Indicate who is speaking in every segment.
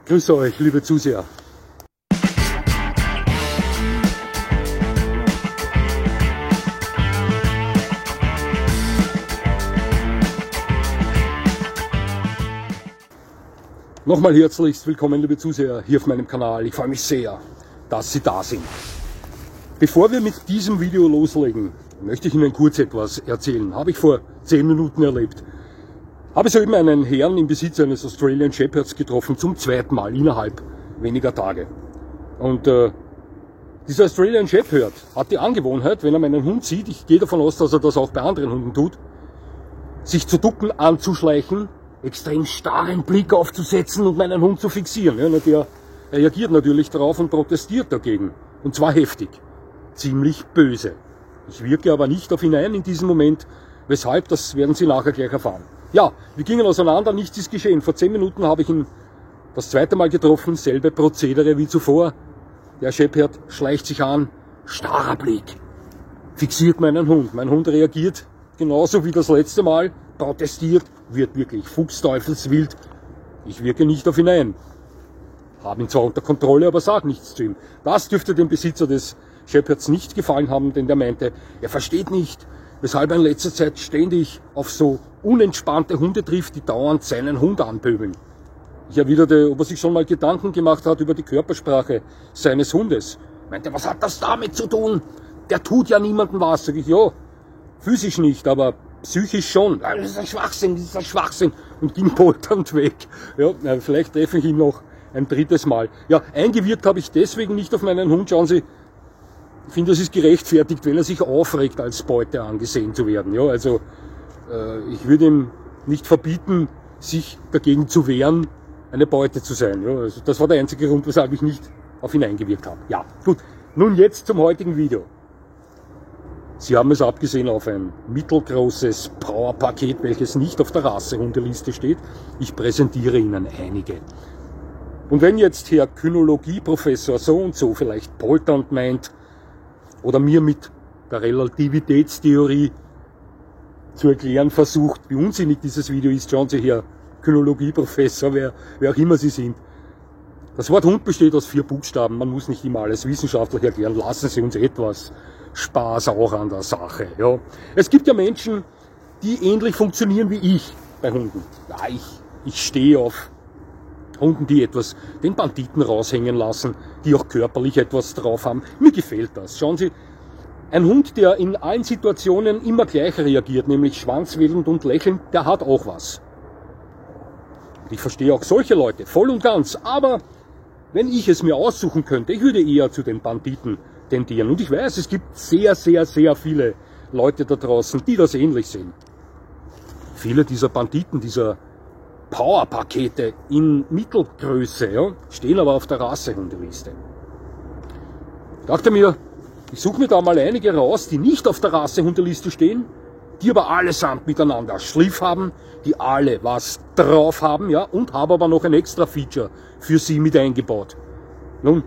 Speaker 1: Grüße euch, liebe Zuseher. Nochmal herzlichst willkommen, liebe Zuseher, hier auf meinem Kanal. Ich freue mich sehr, dass Sie da sind. Bevor wir mit diesem Video loslegen, möchte ich Ihnen kurz etwas erzählen. Habe ich vor 10 Minuten erlebt. Habe soeben einen Herrn im Besitz eines Australian Shepherds getroffen, zum zweiten Mal innerhalb weniger Tage. Und dieser Australian Shepherd hat die Angewohnheit, wenn er meinen Hund sieht, ich gehe davon aus, dass er das auch bei anderen Hunden tut, sich zu ducken, anzuschleichen, extrem starren Blick aufzusetzen und meinen Hund zu fixieren. Ja, der reagiert natürlich darauf und protestiert dagegen. Und zwar heftig. Ziemlich böse. Ich wirke aber nicht auf ihn ein in diesem Moment. Weshalb, das werden Sie nachher gleich erfahren. Ja, wir gingen auseinander, nichts ist geschehen. Vor 10 Minuten habe ich ihn das zweite Mal getroffen, selbe Prozedere wie zuvor. Der Shepherd schleicht sich an, starrer Blick, fixiert meinen Hund. Mein Hund reagiert genauso wie das letzte Mal, protestiert, wird wirklich fuchsteufelswild. Ich wirke nicht auf ihn ein. Habe ihn zwar unter Kontrolle, aber sage nichts zu ihm. Das dürfte dem Besitzer des Shepherds nicht gefallen haben, denn der meinte, er versteht nicht, weshalb er in letzter Zeit ständig auf so unentspannte Hunde trifft, die dauernd seinen Hund anpöbeln. Ich erwiderte, ob er sich schon mal Gedanken gemacht hat über die Körpersprache seines Hundes. Meinte, was hat das damit zu tun? Der tut ja niemandem was. Sag ich, ja, physisch nicht, aber psychisch schon. Das ist ein Schwachsinn, das ist ein Schwachsinn. Und ging polternd weg. Ja, vielleicht treffe ich ihn noch ein drittes Mal. Ja, eingewirkt habe ich deswegen nicht auf meinen Hund. Schauen Sie, ich finde, es ist gerechtfertigt, wenn er sich aufregt, als Beute angesehen zu werden. Ja, also ich würde ihm nicht verbieten, sich dagegen zu wehren, eine Beute zu sein. Ja, also das war der einzige Grund, weshalb ich nicht auf ihn eingewirkt habe. Ja, gut. Nun jetzt zum heutigen Video. Sie haben es abgesehen auf ein mittelgroßes Powerpaket, welches nicht auf der Rassehundeliste steht. Ich präsentiere Ihnen einige. Und wenn jetzt Herr Kynologieprofessor so und so vielleicht polternd meint oder mir mit der Relativitätstheorie zu erklären versucht, wie unsinnig dieses Video ist, schauen Sie, Herr Kynologieprofessor, wer auch immer Sie sind. Das Wort Hund besteht aus 4 Buchstaben, man muss nicht immer alles wissenschaftlich erklären, lassen Sie uns etwas Spaß auch an der Sache. Ja. Es gibt ja Menschen, die ähnlich funktionieren wie ich bei Hunden. Ja, ich stehe auf Hunden, die etwas den Banditen raushängen lassen, die auch körperlich etwas drauf haben. Mir gefällt das. Schauen Sie, ein Hund, der in allen Situationen immer gleich reagiert, nämlich schwanzwedelnd und lächelnd, der hat auch was. Ich verstehe auch solche Leute voll und ganz, aber wenn ich es mir aussuchen könnte, ich würde eher zu den Banditen tendieren. Und ich weiß, es gibt sehr, sehr, sehr viele Leute da draußen, die das ähnlich sehen. Viele dieser Banditen, dieser Powerpakete in Mittelgröße, ja, stehen aber auf der Rassehundeliste. Ich dachte mir, ich suche mir da mal einige raus, die nicht auf der Rassehundeliste stehen, die aber allesamt miteinander Schliff haben, die alle was drauf haben, ja, und habe aber noch ein extra Feature für sie mit eingebaut. Nun,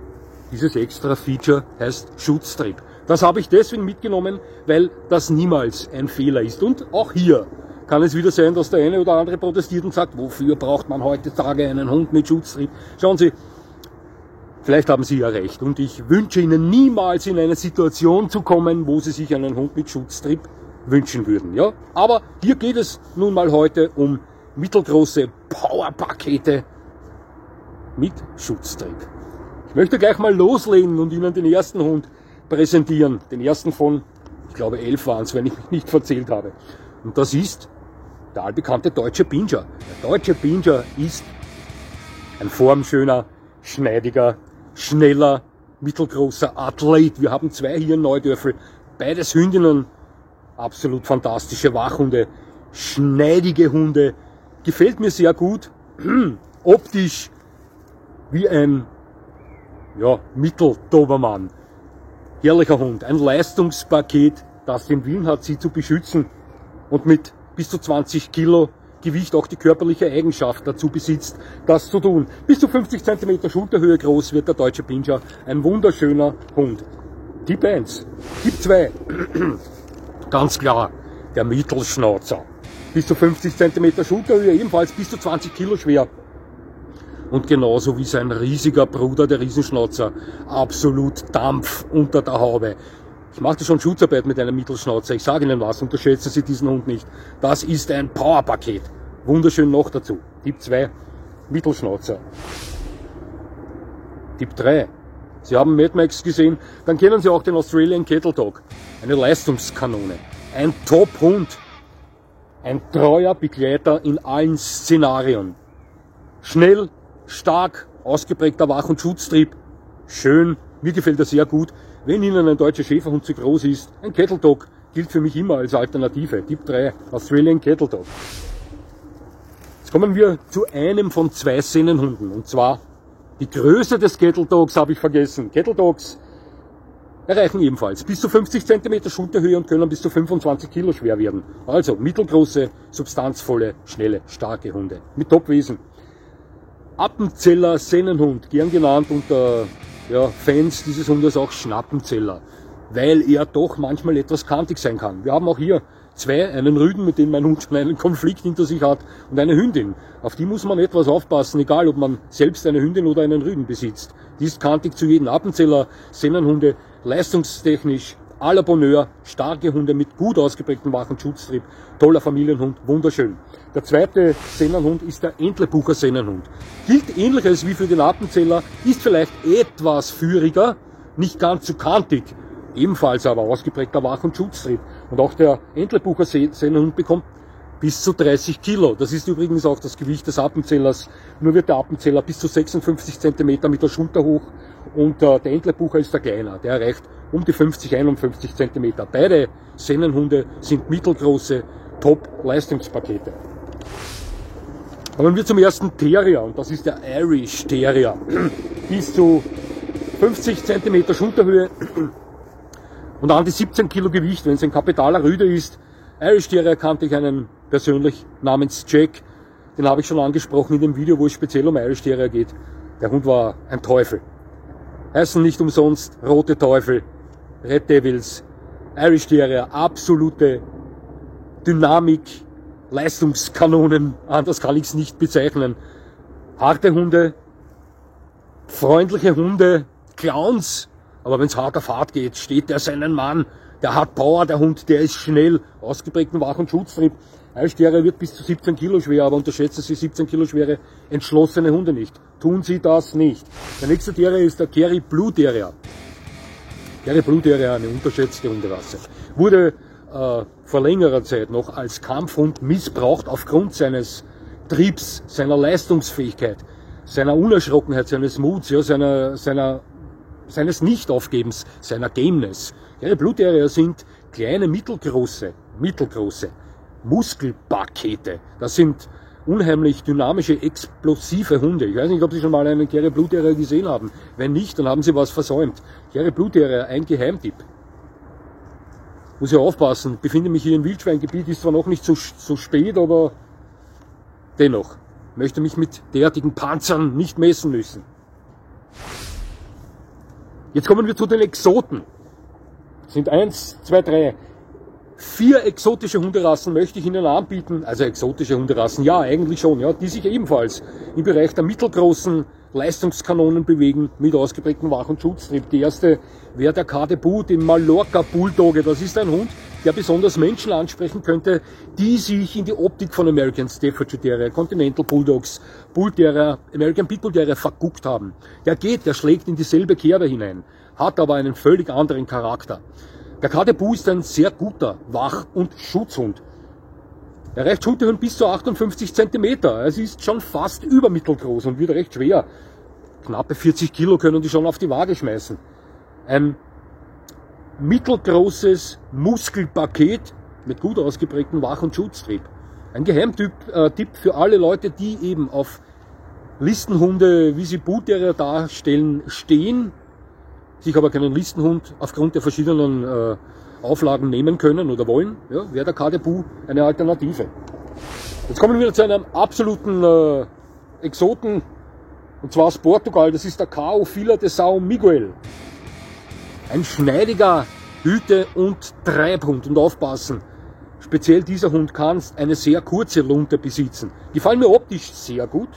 Speaker 1: dieses extra Feature heißt Schutztrip. Das habe ich deswegen mitgenommen, weil das niemals ein Fehler ist. Und auch hier kann es wieder sein, dass der eine oder andere protestiert und sagt, wofür braucht man heutzutage einen Hund mit Schutztrip? Schauen Sie, vielleicht haben Sie ja recht. Und ich wünsche Ihnen niemals in eine Situation zu kommen, wo Sie sich einen Hund mit Schutztrip wünschen würden. Ja? Aber hier geht es nun mal heute um mittelgroße Powerpakete mit Schutztrip. Ich möchte gleich mal loslegen und Ihnen den ersten Hund präsentieren. Den ersten von, ich glaube 11 waren es, wenn ich mich nicht verzählt habe. Und das ist der allbekannte Deutsche Pinscher. Der Deutsche Pinscher ist ein formschöner, schneidiger, schneller, mittelgroßer Athlet. Wir haben 2 hier in Neudörfel. Beides Hündinnen. Absolut fantastische Wachhunde. Schneidige Hunde. Gefällt mir sehr gut. Optisch wie ein Mitteldobermann. Herrlicher Hund. Ein Leistungspaket, das den Willen hat, sie zu beschützen und mit bis zu 20 Kilo Gewicht auch die körperliche Eigenschaft dazu besitzt, das zu tun. Bis zu 50 cm Schulterhöhe groß wird der Deutsche Pinscher. Ein wunderschöner Hund. Typ 1. Typ 2. Ganz klar, der Mittelschnauzer. Bis zu 50 cm Schulterhöhe, ebenfalls bis zu 20 Kilo schwer. Und genauso wie sein riesiger Bruder, der Riesenschnauzer, absolut Dampf unter der Haube. Ich machte schon Schutzarbeit mit einem Mittelschnauzer. Ich sage Ihnen was, unterschätzen Sie diesen Hund nicht. Das ist ein Powerpaket. Wunderschön noch dazu. Typ 2, Mittelschnauzer. Typ 3. Sie haben Mad Max gesehen, dann kennen Sie auch den Australian Cattle Dog. Eine Leistungskanone. Ein Top-Hund. Ein treuer Begleiter in allen Szenarien. Schnell, stark, ausgeprägter Wach- und Schutztrieb. Schön, mir gefällt er sehr gut. Wenn Ihnen ein deutscher Schäferhund zu groß ist, ein Cattle Dog gilt für mich immer als Alternative. Typ 3, Australian Cattle Dog. Jetzt kommen wir zu einem von 2 Sennenhunden. Und zwar die Größe des Cattle Dogs habe ich vergessen. Cattle Dogs erreichen ebenfalls bis zu 50 cm Schulterhöhe und können bis zu 25 Kilo schwer werden. Also mittelgroße, substanzvolle, schnelle, starke Hunde mit Top-Wesen. Appenzeller Sennenhund, gern genannt unter Fans dieses Hundes auch Schnappenzeller, weil er doch manchmal etwas kantig sein kann. Wir haben auch hier 2, einen Rüden, mit dem mein Hund schon einen Konflikt hinter sich hat, und eine Hündin. Auf die muss man etwas aufpassen, egal ob man selbst eine Hündin oder einen Rüden besitzt. Die ist kantig zu jedem. Appenzeller Sennenhunde, leistungstechnisch à la Bonheur, starke Hunde mit gut ausgeprägtem Wach- und Schutztrieb, toller Familienhund, wunderschön. Der zweite Sennenhund ist der Entlebucher Sennenhund. Gilt ähnliches wie für den Appenzeller, ist vielleicht etwas führiger, nicht ganz so kantig, ebenfalls aber ausgeprägter Wach- und Schutztrieb. Und auch der Entlebucher Sennenhund bekommt bis zu 30 Kilo. Das ist übrigens auch das Gewicht des Appenzellers. Nur wird der Appenzeller bis zu 56 cm mit der Schulter hoch und der Entlebucher ist der kleiner. Der erreicht um die 50-51 cm. Beide Sennenhunde sind mittelgroße Top-Leistungspakete. Kommen wir zum ersten Terrier, und das ist der Irish Terrier. Bis zu 50 cm Schulterhöhe und an die 17 Kilo Gewicht, wenn es ein kapitaler Rüde ist. Irish Terrier kannte ich einen persönlich namens Jack. Den habe ich schon angesprochen in dem Video, wo es speziell um Irish Terrier geht. Der Hund war ein Teufel. Heißen nicht umsonst Rote Teufel, Red Devils, Irish Terrier, absolute Dynamik, Leistungskanonen, anders kann ich es nicht bezeichnen. Harte Hunde, freundliche Hunde, Clowns, aber wenn es hart auf hart geht, steht der seinen Mann. Der hat Power, der Hund, der ist schnell, ausgeprägten Wach- und Schutztrieb. Irish Terrier wird bis zu 17 Kilo schwer, aber unterschätzen Sie 17 Kilo schwere, entschlossene Hunde nicht. Tun Sie das nicht. Der nächste Terrier ist der Kerry Blue Terrier. Kerry Blue Terrier, eine unterschätzte Hunderasse. Wurde vor längerer Zeit noch als Kampfhund missbraucht aufgrund seines Triebs, seiner Leistungsfähigkeit, seiner Unerschrockenheit, seines Muts, ja, seines Nichtaufgebens, seiner Gameness. Kerry Blue Terrier sind kleine, mittelgroße Muskelpakete. Das sind unheimlich dynamische, explosive Hunde. Ich weiß nicht, ob Sie schon mal einen Kerry Blue Terrier gesehen haben. Wenn nicht, dann haben Sie was versäumt. Kerry Blue Terrier, ein Geheimtipp. Muss ich aufpassen, befinde mich hier im Wildschweingebiet, ist zwar noch nicht so spät, aber dennoch möchte mich mit derartigen Panzern nicht messen müssen. Jetzt kommen wir zu den Exoten. Das sind 1, 2, 3, 4 exotische Hunderassen möchte ich Ihnen anbieten. Also exotische Hunderassen, ja, eigentlich schon, ja, die sich ebenfalls im Bereich der mittelgroßen Leistungskanonen bewegen mit ausgeprägtem Wach- und Schutztrieb. Die erste wäre der Cardebu, den Mallorca Bulldogge. Das ist ein Hund, der besonders Menschen ansprechen könnte, die sich in die Optik von American Staffordshire Terrier, Continental Bulldogs, Bull Terrier, American Pitbull Terrier verguckt haben. Der schlägt in dieselbe Kerbe hinein, hat aber einen völlig anderen Charakter. Der Cardebu ist ein sehr guter Wach- und Schutzhund. Er reicht Schulterhöhen bis zu 58 cm. Es ist schon fast übermittelgroß und wird recht schwer. Knappe 40 Kilo können die schon auf die Waage schmeißen. Ein mittelgroßes Muskelpaket mit gut ausgeprägtem Wach- und Schutztrieb. Ein Geheimtipp für alle Leute, die eben auf Listenhunde, wie sie Bull Terrier darstellen, stehen, sich aber keinen Listenhund aufgrund der verschiedenen Auflagen nehmen können oder wollen, ja, wäre der Cardebu eine Alternative. Jetzt kommen wir zu einem absoluten Exoten, und zwar aus Portugal. Das ist der Cao Filha de São Miguel. Ein schneidiger Hüte- und Treibhund. Und aufpassen, speziell dieser Hund kann eine sehr kurze Lunte besitzen. Die gefallen mir optisch sehr gut.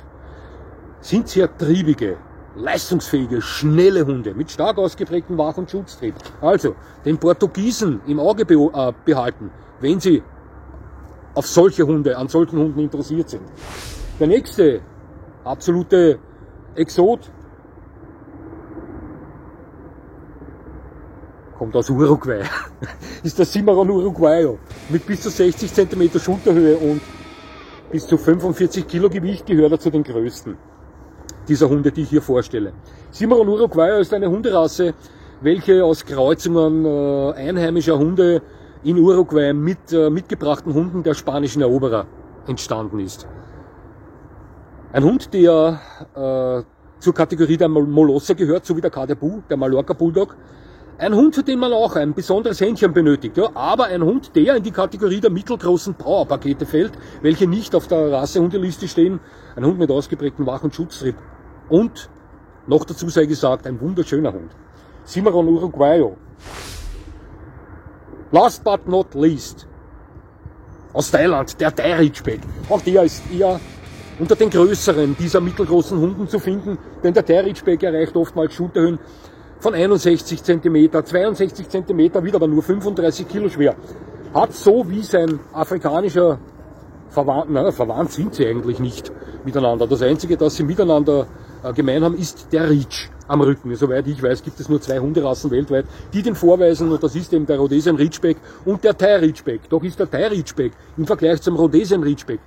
Speaker 1: sind sehr triebige, leistungsfähige, schnelle Hunde mit stark ausgeprägtem Wach- und Schutztrieb. Also den Portugiesen im Auge behalten, wenn Sie auf solche Hunde, an solchen Hunden interessiert sind. Der nächste absolute Exot kommt aus Uruguay, ist der Cimarron Uruguayo mit bis zu 60 cm Schulterhöhe und bis zu 45 Kilo Gewicht, gehört er zu den größten dieser Hunde, die ich hier vorstelle. Cimarron Uruguayo ist eine Hunderasse, welche aus Kreuzungen einheimischer Hunde in Uruguay mit mitgebrachten Hunden der spanischen Eroberer entstanden ist. Ein Hund, der zur Kategorie der Molosse gehört, so wie der Cardebu, der Mallorca Bulldog. Ein Hund, für den man auch ein besonderes Händchen benötigt, ja, aber ein Hund, der in die Kategorie der mittelgroßen Powerpakete fällt, welche nicht auf der Rassehundeliste stehen. Ein Hund mit ausgeprägtem Wach- und Schutztrieb. Und, noch dazu sei gesagt, ein wunderschöner Hund. Cimarron Uruguayo. Last but not least, aus Thailand, der Thai Ridgeback. Auch der ist eher unter den größeren dieser mittelgroßen Hunden zu finden, denn der Thai Ridgeback erreicht oftmals Schulterhöhen von 61 cm, 62 cm, wird aber nur 35 Kilo schwer. Hat so wie sein afrikanischer verwandt sind sie eigentlich nicht miteinander. Das Einzige, das sie miteinander gemein haben, ist der Ridge am Rücken. Soweit ich weiß, gibt es nur 2 Hunderassen weltweit, die den vorweisen, und das ist eben der Rhodesian Ridgeback und der Thai Ridgeback. Doch ist der Thai Ridgeback im Vergleich zum Rhodesian Ridgeback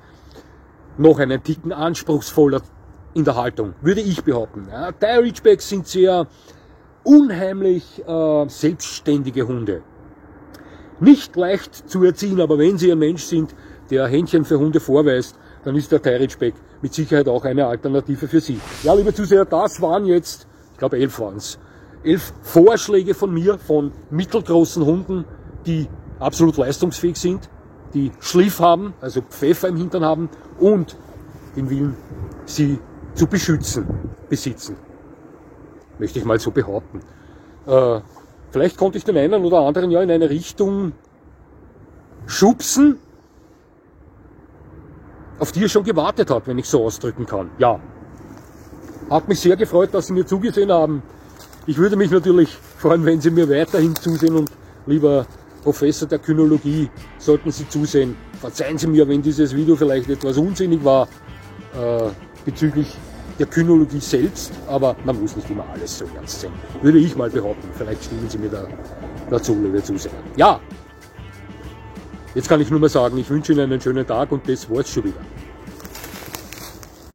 Speaker 1: noch einen Ticken anspruchsvoller in der Haltung, würde ich behaupten. Ja, Thai Ridgebacks sind sehr unheimlich selbstständige Hunde. Nicht leicht zu erziehen, aber wenn Sie ein Mensch sind, der Händchen für Hunde vorweist, dann ist der Thai Ridgeback mit Sicherheit auch eine Alternative für Sie. Ja, liebe Zuseher, das waren jetzt, ich glaube 11 waren es, 11 Vorschläge von mir von mittelgroßen Hunden, die absolut leistungsfähig sind, die Schliff haben, also Pfeffer im Hintern haben und den Willen, sie zu beschützen, besitzen. Möchte ich mal so behaupten. Vielleicht konnte ich den einen oder anderen ja in eine Richtung schubsen, auf die er schon gewartet hat, wenn ich so ausdrücken kann. Ja, hat mich sehr gefreut, dass Sie mir zugesehen haben. Ich würde mich natürlich freuen, wenn Sie mir weiterhin zusehen, und lieber Professor der Kynologie, sollten Sie zusehen. Verzeihen Sie mir, wenn dieses Video vielleicht etwas unsinnig war bezüglich der Kynologie selbst, aber man muss nicht immer alles so ernst sehen. Würde ich mal behaupten. Vielleicht stimmen Sie mir dazu, liebe Zuseher. Ja, jetzt kann ich nur mal sagen, ich wünsche Ihnen einen schönen Tag, und das war's schon wieder.